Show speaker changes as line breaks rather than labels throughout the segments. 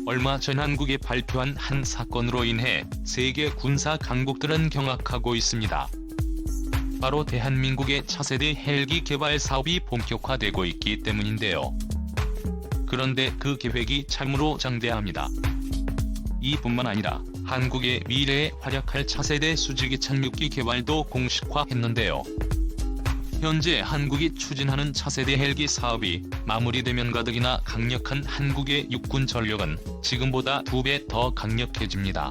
얼마 전 한국에 발표한 한 사건으로 인해 세계 군사 강국들은 경악하고 있습니다. 바로 대한민국의 차세대 헬기 개발 사업이 본격화되고 있기 때문인데요. 그런데 그 계획이 참으로 장대합니다. 이뿐만 아니라 한국의 미래에 활약할 차세대 수직이 착륙기 개발도 공식화했는데요. 현재 한국이 추진하는 차세대 헬기 사업이 마무리되면 가뜩이나 강력한 한국의 육군 전력은 지금보다 2배 더 강력해집니다.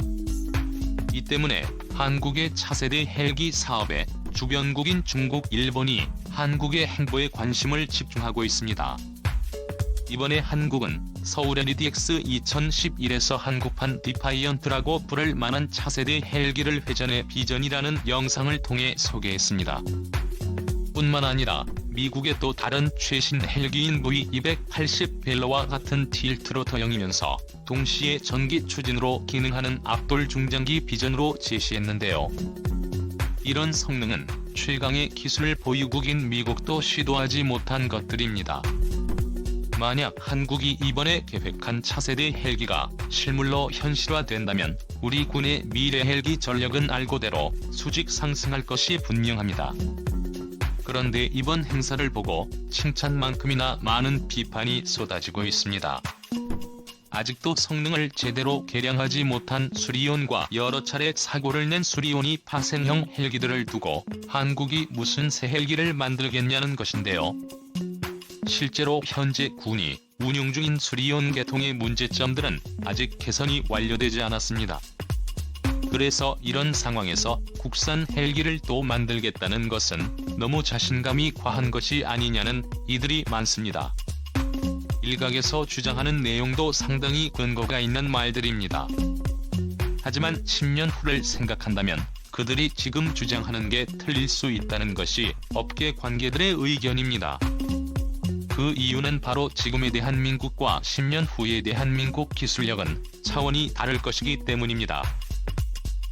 이 때문에 한국의 차세대 헬기 사업에 주변국인 중국, 일본이 한국의 행보에 관심을 집중하고 있습니다. 이번에 한국은 서울 LDX 2011에서 한국판 디파이언트라고 부를 만한 차세대 헬기를 회전의 비전이라는 영상을 통해 소개했습니다. 뿐만 아니라 미국의 또 다른 최신 헬기인 V280 벨러와 같은 틸트로터형이면서 동시에 전기 추진으로 기능하는 앞돌 중장기 비전으로 제시했는데요. 이런 성능은 최강의 기술 보유국인 미국도 시도하지 못한 것들입니다. 만약 한국이 이번에 계획한 차세대 헬기가 실물로 현실화된다면 우리 군의 미래 헬기 전력은 알고대로 수직 상승할 것이 분명합니다. 그런데 이번 행사를 보고 칭찬만큼이나 많은 비판이 쏟아지고 있습니다. 아직도 성능을 제대로 개량하지 못한 수리온과 여러 차례 사고를 낸 수리온이 파생형 헬기들을 두고 한국이 무슨 새 헬기를 만들겠냐는 것인데요. 실제로 현재 군이 운용 중인 수리온 계통의 문제점들은 아직 개선이 완료되지 않았습니다. 그래서 이런 상황에서 국산 헬기를 또 만들겠다는 것은 너무 자신감이 과한 것이 아니냐는 이들이 많습니다. 일각에서 주장하는 내용도 상당히 근거가 있는 말들입니다. 하지만 10년 후를 생각한다면 그들이 지금 주장하는 게 틀릴 수 있다는 것이 업계 관계들의 의견입니다. 그 이유는 바로 지금의 대한민국과 10년 후의 대한민국 기술력은 차원이 다를 것이기 때문입니다.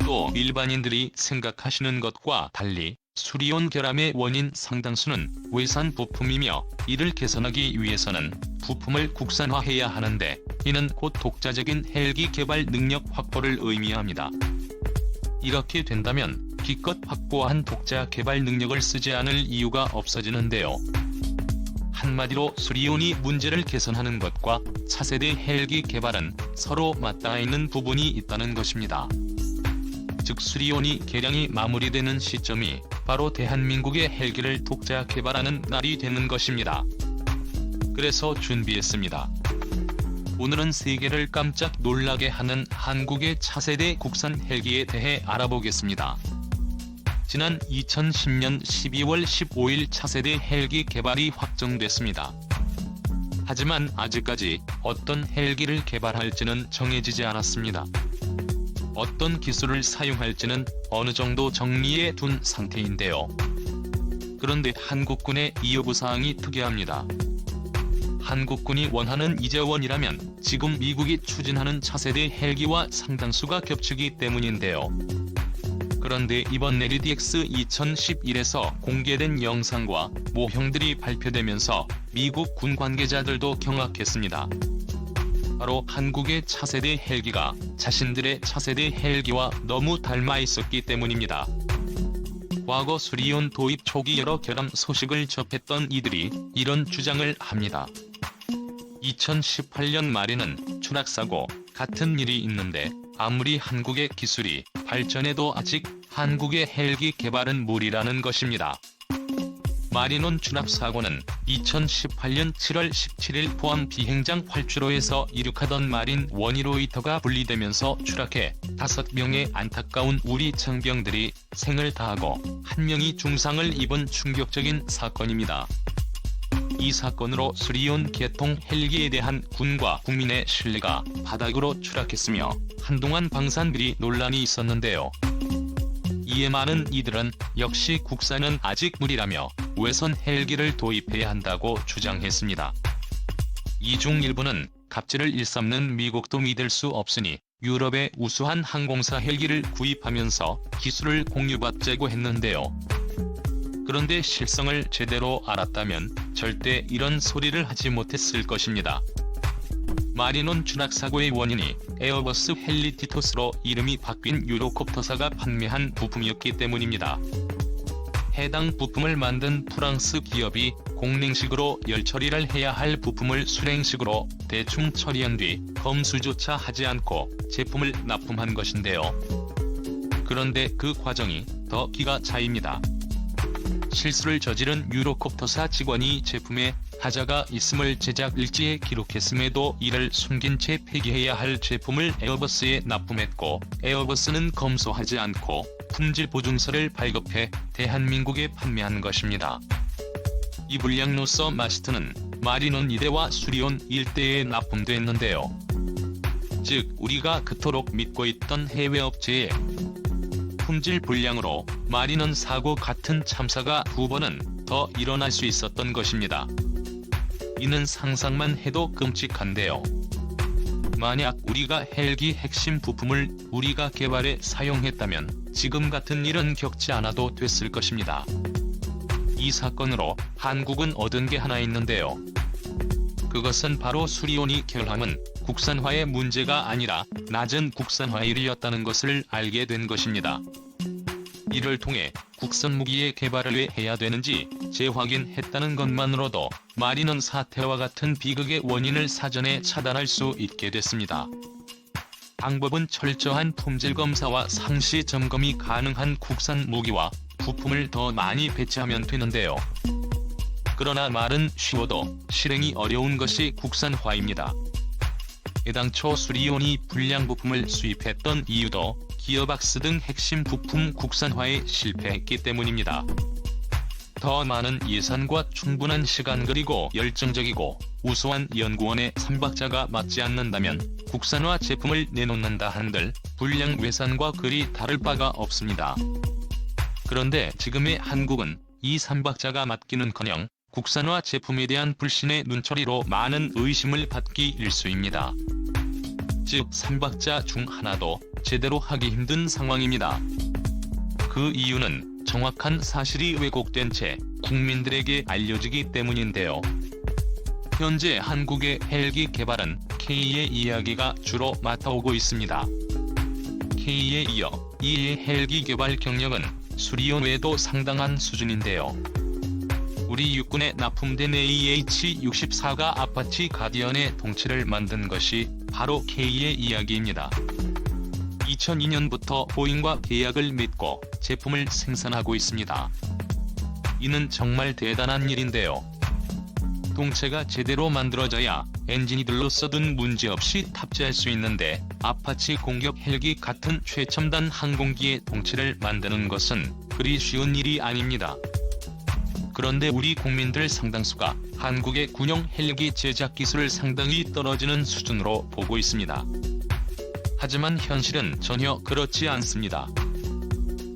또 일반인들이 생각하시는 것과 달리 수리온 결함의 원인 상당수는 외산 부품이며 이를 개선하기 위해서는 부품을 국산화해야 하는데 이는 곧 독자적인 헬기 개발 능력 확보를 의미합니다. 이렇게 된다면 기껏 확보한 독자 개발 능력을 쓰지 않을 이유가 없어지는데요. 한마디로 수리온이 문제를 개선하는 것과 차세대 헬기 개발은 서로 맞닿아 있는 부분이 있다는 것입니다. 즉 수리온이 개량이 마무리되는 시점이 바로 대한민국의 헬기를 독자 개발하는 날이 되는 것입니다. 그래서 준비했습니다. 오늘은 세계를 깜짝 놀라게 하는 한국의 차세대 국산 헬기에 대해 알아보겠습니다. 지난 2010년 12월 15일 차세대 헬기 개발이 확정됐습니다. 하지만 아직까지 어떤 헬기를 개발할지는 정해지지 않았습니다. 어떤 기술을 사용할지는 어느 정도 정리해 둔 상태인데요. 그런데 한국군의 이 요구사항이 특이합니다. 한국군이 원하는 이재원이라면 지금 미국이 추진하는 차세대 헬기와 상당수가 겹치기 때문인데요. 그런데 이번 LDX 2011에서 공개된 영상과 모형들이 발표되면서 미국 군 관계자들도 경악했습니다. 바로 한국의 차세대 헬기가 자신들의 차세대 헬기와 너무 닮아 있었기 때문입니다. 과거 수리온 도입 초기 여러 결함 소식을 접했던 이들이 이런 주장을 합니다. 2018년 말에는 추락사고 같은 일이 있는데 아무리 한국의 기술이 발전해도 아직 한국의 헬기 개발은 무리라는 것입니다. 마리논 추락사고는 2018년 7월 17일 포항 비행장 활주로에서 이륙하던 마린 원이로이터가 분리되면서 추락해 5명의 안타까운 우리 장병들이 생을 다하고 1명이 중상을 입은 충격적인 사건입니다. 이 사건으로 수리온 계통 헬기에 대한 군과 국민의 신뢰가 바닥으로 추락했으며 한동안 방산비리 논란이 있었는데요. 이에 많은 이들은 역시 국산은 아직 무리라며 외선 헬기를 도입해야 한다고 주장했습니다. 이 중 일부는 갑질을 일삼는 미국도 믿을 수 없으니 유럽의 우수한 항공사 헬기를 구입하면서 기술을 공유받자고 했는데요. 그런데 실성을 제대로 알았다면 절대 이런 소리를 하지 못했을 것입니다. 마리논 추락사고의 원인이 에어버스 헬리티토스로 이름이 바뀐 유로콥터사가 판매한 부품이었기 때문입니다. 해당 부품을 만든 프랑스 기업이 공랭식으로 열처리를 해야 할 부품을 수랭식으로 대충 처리한 뒤 검수조차 하지 않고 제품을 납품한 것인데요. 그런데 그 과정이 더 기가 차입니다. 실수를 저지른 유로콥터사 직원이 제품에 하자가 있음을 제작 일지에 기록했음에도 이를 숨긴 채 폐기해야 할 제품을 에어버스에 납품했고, 에어버스는 검수하지 않고 품질 보증서를 발급해 대한민국에 판매한 것입니다. 이 불량로서 마스트는 마리논 2대와 수리온 1대에 납품됐는데요. 즉 우리가 그토록 믿고 있던 해외 업체의 품질 불량으로 마리논 사고 같은 참사가 2번은 더 일어날 수 있었던 것입니다. 이는 상상만 해도 끔찍한데요. 만약 우리가 헬기 핵심 부품을 우리가 개발해 사용했다면 지금 같은 일은 겪지 않아도 됐을 것입니다. 이 사건으로 한국은 얻은 게 하나 있는데요. 그것은 바로 수리온이 결함은 국산화의 문제가 아니라 낮은 국산화율이었다는 것을 알게 된 것입니다. 이를 통해 국산 무기의 개발을 왜 해야 되는지 재확인했다는 것만으로도 마리논 사태와 같은 비극의 원인을 사전에 차단할 수 있게 됐습니다. 방법은 철저한 품질 검사와 상시 점검이 가능한 국산 무기와 부품을 더 많이 배치하면 되는데요. 그러나 말은 쉬워도 실행이 어려운 것이 국산화입니다. 애당초 수리온이 불량 부품을 수입했던 이유도 기어박스 등 핵심 부품 국산화에 실패했기 때문입니다. 더 많은 예산과 충분한 시간 그리고 열정적이고 우수한 연구원의 삼박자가 맞지 않는다면 국산화 제품을 내놓는다 한들 불량 외산과 그리 다를 바가 없습니다. 그런데 지금의 한국은 이 삼박자가 맞기는커녕 국산화 제품에 대한 불신의 눈초리로 많은 의심을 받기 일쑤입니다. 즉 삼박자 중 하나도 제대로 하기 힘든 상황입니다. 그 이유는 정확한 사실이 왜곡된 채 국민들에게 알려지기 때문인데요. 현재 한국의 헬기 개발은 K의 이야기가 주로 맡아오고 있습니다. K에 이어 이의 헬기 개발 경력은 수리온 외에도 상당한 수준인데요. 우리 육군에 납품된 AH-64가 아파치 가디언의 동체를 만든 것이 바로 K의 이야기입니다. 2002년부터 보잉과 계약을 맺고 제품을 생산하고 있습니다. 이는 정말 대단한 일인데요. 동체가 제대로 만들어져야 엔지니들로서든 문제없이 탑재할 수 있는데 아파치 공격 헬기 같은 최첨단 항공기의 동체를 만드는 것은 그리 쉬운 일이 아닙니다. 그런데 우리 국민들 상당수가 한국의 군용 헬기 제작 기술을 상당히 떨어지는 수준으로 보고 있습니다. 하지만 현실은 전혀 그렇지 않습니다.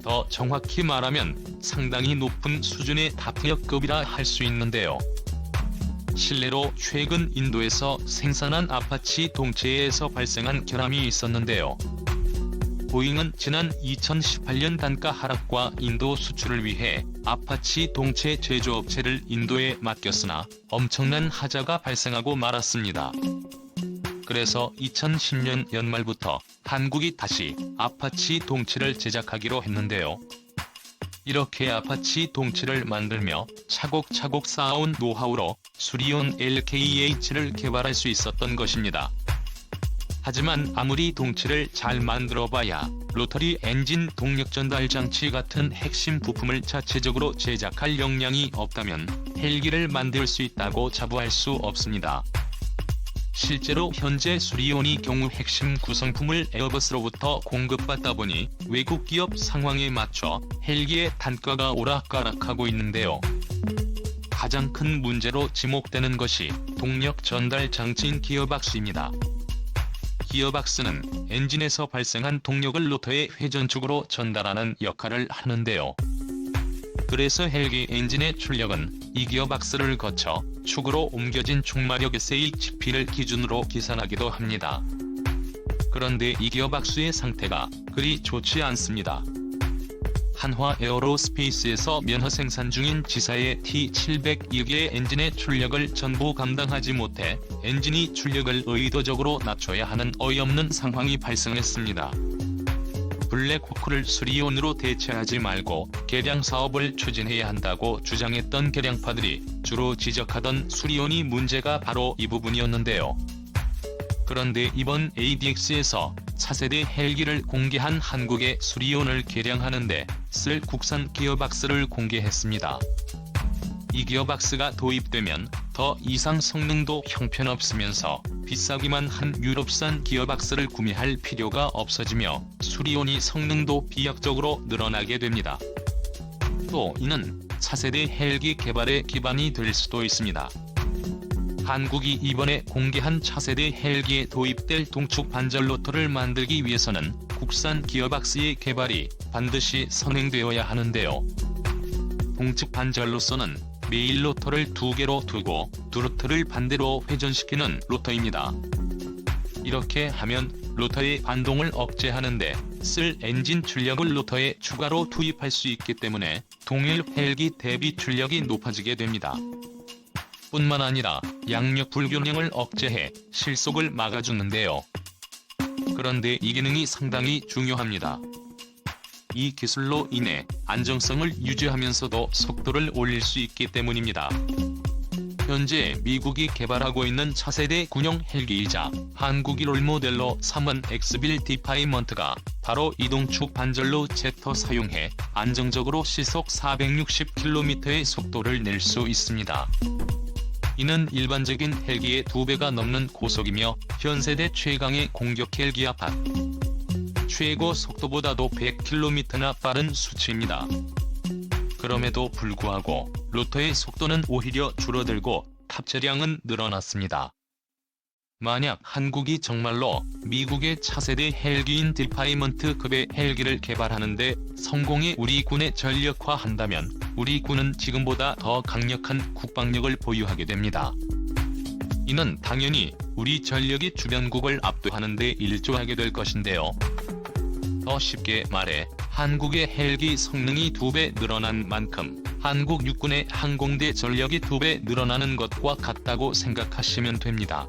더 정확히 말하면 상당히 높은 수준의 다프역급이라 할 수 있는데요. 실례로 최근 인도에서 생산한 아파치 동체에서 발생한 결함이 있었는데요. 보잉은 지난 2018년 단가 하락과 인도 수출을 위해 아파치 동체 제조업체를 인도에 맡겼으나 엄청난 하자가 발생하고 말았습니다. 그래서 2010년 연말부터 한국이 다시 아파치 동체를 제작하기로 했는데요. 이렇게 아파치 동체를 만들며 차곡차곡 쌓아온 노하우로 수리온 LKH를 개발할 수 있었던 것입니다. 하지만 아무리 동체를 잘 만들어봐야 로터리 엔진 동력 전달 장치 같은 핵심 부품을 자체적으로 제작할 역량이 없다면 헬기를 만들 수 있다고 자부할 수 없습니다. 실제로 현재 수리온이 경우 핵심 구성품을 에어버스로부터 공급받다 보니 외국 기업 상황에 맞춰 헬기의 단가가 오락가락하고 있는데요. 가장 큰 문제로 지목되는 것이 동력 전달 장치인 기어박스입니다. 기어박스는 엔진에서 발생한 동력을 로터의 회전축으로 전달하는 역할을 하는데요. 그래서 헬기 엔진의 출력은 이 기어박스를 거쳐 축으로 옮겨진 충마력에서의 HP를 기준으로 계산하기도 합니다. 그런데 이 기어박스의 상태가 그리 좋지 않습니다. 한화 에어로스페이스에서 면허 생산 중인 지사의 T702개의 엔진의 출력을 전부 감당하지 못해 엔진이 출력을 의도적으로 낮춰야 하는 어이없는 상황이 발생했습니다. 블랙호크를 수리온으로 대체하지 말고 개량 사업을 추진해야 한다고 주장했던 개량파들이 주로 지적하던 수리온이 문제가 바로 이 부분이었는데요. 그런데 이번 ADX에서 차세대 헬기를 공개한 한국의 수리온을 개량하는 데 쓸 국산 기어박스를 공개했습니다. 이 기어박스가 도입되면 더 이상 성능도 형편없으면서 비싸기만 한 유럽산 기어박스를 구매할 필요가 없어지며 수리온이 성능도 비약적으로 늘어나게 됩니다. 또 이는 차세대 헬기 개발의 기반이 될 수도 있습니다. 한국이 이번에 공개한 차세대 헬기에 도입될 동축 반절 로터를 만들기 위해서는 국산 기어박스의 개발이 반드시 선행되어야 하는데요. 동축 반절로서는 메인 로터를 2개로 두고 두 로터를 반대로 회전시키는 로터입니다. 이렇게 하면 로터의 반동을 억제하는데 쓸 엔진 출력을 로터에 추가로 투입할 수 있기 때문에 동일 헬기 대비 출력이 높아지게 됩니다. 뿐만 아니라 양력 불균형을 억제해 실속을 막아주는데요. 그런데 이 기능이 상당히 중요합니다. 이 기술로 인해 안정성을 유지하면서도 속도를 올릴 수 있기 때문입니다. 현재 미국이 개발하고 있는 차세대 군용 헬기이자 한국이 롤모델로 삼은 엑스빌 디파이먼트가 바로 이동축 반절로 제터 사용해 안정적으로 시속 460km의 속도를 낼 수 있습니다. 이는 일반적인 헬기의 2배가 넘는 고속이며 현세대 최강의 공격 헬기 앞합 최고 속도보다도 100km나 빠른 수치입니다. 그럼에도 불구하고 로터의 속도는 오히려 줄어들고 탑재량은 늘어났습니다. 만약 한국이 정말로 미국의 차세대 헬기인 디파이먼트급의 헬기를 개발하는데 성공해 우리 군에 전력화한다면 우리 군은 지금보다 더 강력한 국방력을 보유하게 됩니다. 이는 당연히 우리 전력이 주변국을 압도하는 데 일조하게 될 것인데요. 더 쉽게 말해 한국의 헬기 성능이 2배 늘어난 만큼 한국 육군의 항공대 전력이 2배 늘어나는 것과 같다고 생각하시면 됩니다.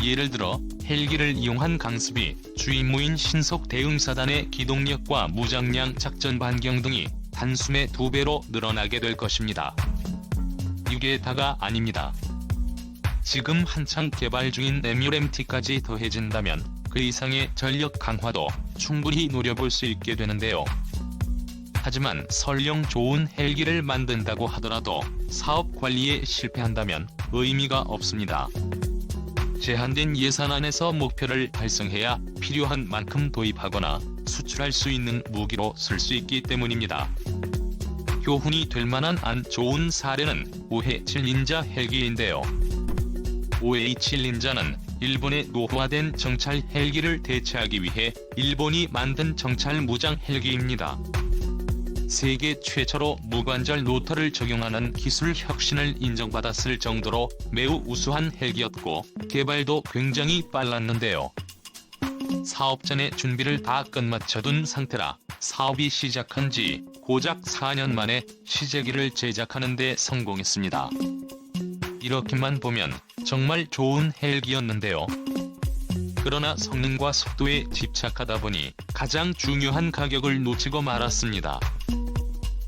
예를 들어 헬기를 이용한 강습이 주임무인 신속 대응사단의 기동력과 무장량 작전 반경 등이 단숨에 2배로 늘어나게 될 것입니다. 이게 다가 아닙니다. 지금 한창 개발 중인 MUMT까지 더해진다면 그 이상의 전력 강화도 충분히 노려볼 수 있게 되는데요. 하지만 설령 좋은 헬기를 만든다고 하더라도 사업 관리에 실패한다면 의미가 없습니다. 제한된 예산 안에서 목표를 달성해야 필요한 만큼 도입하거나 수출할 수 있는 무기로 쓸 수 있기 때문입니다. 교훈이 될 만한 안 좋은 사례는 OH 닌자 헬기인데요. OH 닌자는 일본의 노후화된 정찰 헬기를 대체하기 위해 일본이 만든 정찰 무장 헬기입니다. 세계 최초로 무관절 로터를 적용하는 기술 혁신을 인정받았을 정도로 매우 우수한 헬기였고 개발도 굉장히 빨랐는데요. 사업 전에 준비를 다 끝마쳐둔 상태라 사업이 시작한 지 고작 4년 만에 시제기를 제작하는 데 성공했습니다. 이렇게만 보면 정말 좋은 헬기였는데요. 그러나 성능과 속도에 집착하다 보니 가장 중요한 가격을 놓치고 말았습니다.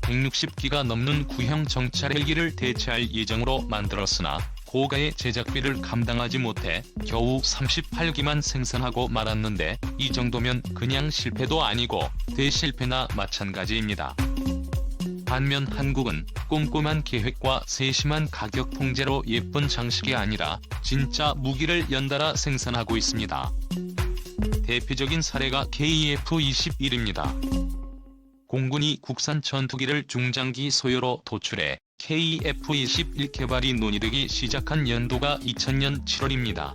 160기가 넘는 구형 정찰 헬기를 대체할 예정으로 만들었으나 고가의 제작비를 감당하지 못해 겨우 38기만 생산하고 말았는데 이 정도면 그냥 실패도 아니고 대실패나 마찬가지입니다. 반면 한국은 꼼꼼한 계획과 세심한 가격 통제로 예쁜 장식이 아니라 진짜 무기를 연달아 생산하고 있습니다. 대표적인 사례가 KF-21입니다. 공군이 국산 전투기를 중장기 소요로 도출해 KF-21 개발이 논의되기 시작한 연도가 2000년 7월입니다.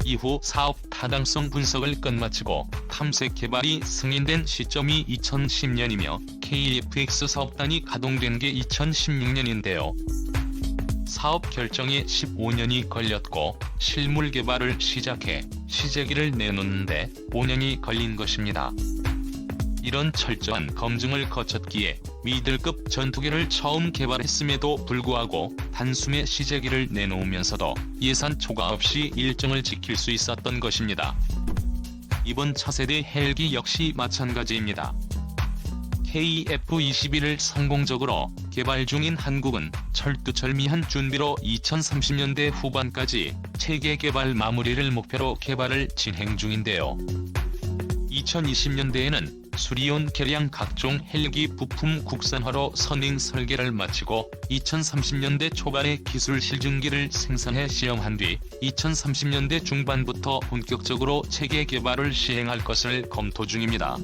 이후 사업 타당성 분석을 끝마치고 탐색 개발이 승인된 시점이 2010년이며 KF-X 사업단이 가동된 게 2016년인데요. 사업 결정에 15년이 걸렸고 실물 개발을 시작해 시제기를 내놓는데 5년이 걸린 것입니다. 이런 철저한 검증을 거쳤기에 미들급 전투기를 처음 개발했음에도 불구하고 단숨에 시제기를 내놓으면서도 예산 초과 없이 일정을 지킬 수 있었던 것입니다. 이번 차세대 헬기 역시 마찬가지입니다. KF-21을 성공적으로 개발 중인 한국은 철두철미한 준비로 2030년대 후반까지 체계 개발 마무리를 목표로 개발을 진행 중인데요. 2020년대에는 수리온 개량 각종 헬기 부품 국산화로 선행 설계를 마치고 2030년대 초반에 기술 실증기를 생산해 시험한 뒤 2030년대 중반부터 본격적으로 체계 개발을 시행할 것을 검토 중입니다.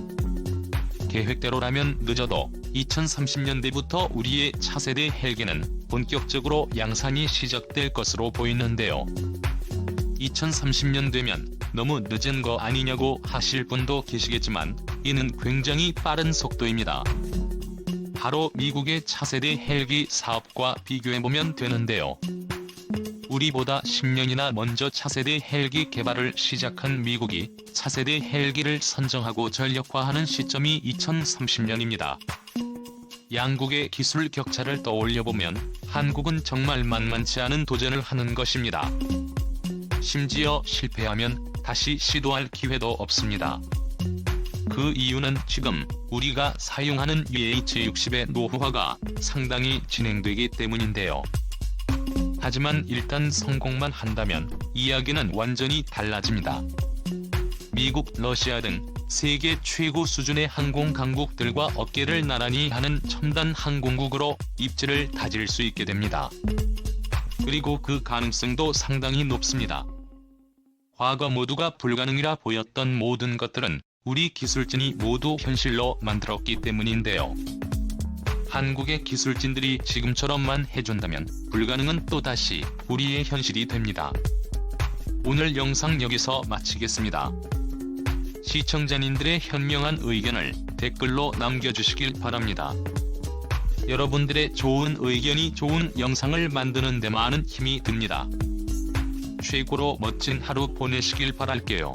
계획대로라면 늦어도 2030년대부터 우리의 차세대 헬기는 본격적으로 양산이 시작될 것으로 보이는데요. 2030년 되면 너무 늦은 거 아니냐고 하실 분도 계시겠지만 이는 굉장히 빠른 속도입니다. 바로 미국의 차세대 헬기 사업과 비교해보면 되는데요. 우리보다 10년이나 먼저 차세대 헬기 개발을 시작한 미국이 차세대 헬기를 선정하고 전력화하는 시점이 2030년입니다. 양국의 기술 격차를 떠올려보면 한국은 정말 만만치 않은 도전을 하는 것입니다. 심지어 실패하면 다시 시도할 기회도 없습니다. 그 이유는 지금 우리가 사용하는 UH-60의 노후화가 상당히 진행되기 때문인데요. 하지만 일단 성공만 한다면 이야기는 완전히 달라집니다. 미국, 러시아 등 세계 최고 수준의 항공 강국들과 어깨를 나란히 하는 첨단 항공국으로 입지를 다질 수 있게 됩니다. 그리고 그 가능성도 상당히 높습니다. 과거 모두가 불가능이라 보였던 모든 것들은 우리 기술진이 모두 현실로 만들었기 때문인데요. 한국의 기술진들이 지금처럼만 해준다면 불가능은 또다시 우리의 현실이 됩니다. 오늘 영상 여기서 마치겠습니다. 시청자님들의 현명한 의견을 댓글로 남겨주시길 바랍니다. 여러분들의 좋은 의견이 좋은 영상을 만드는 데 많은 힘이 듭니다. 최고로 멋진 하루 보내시길 바랄게요.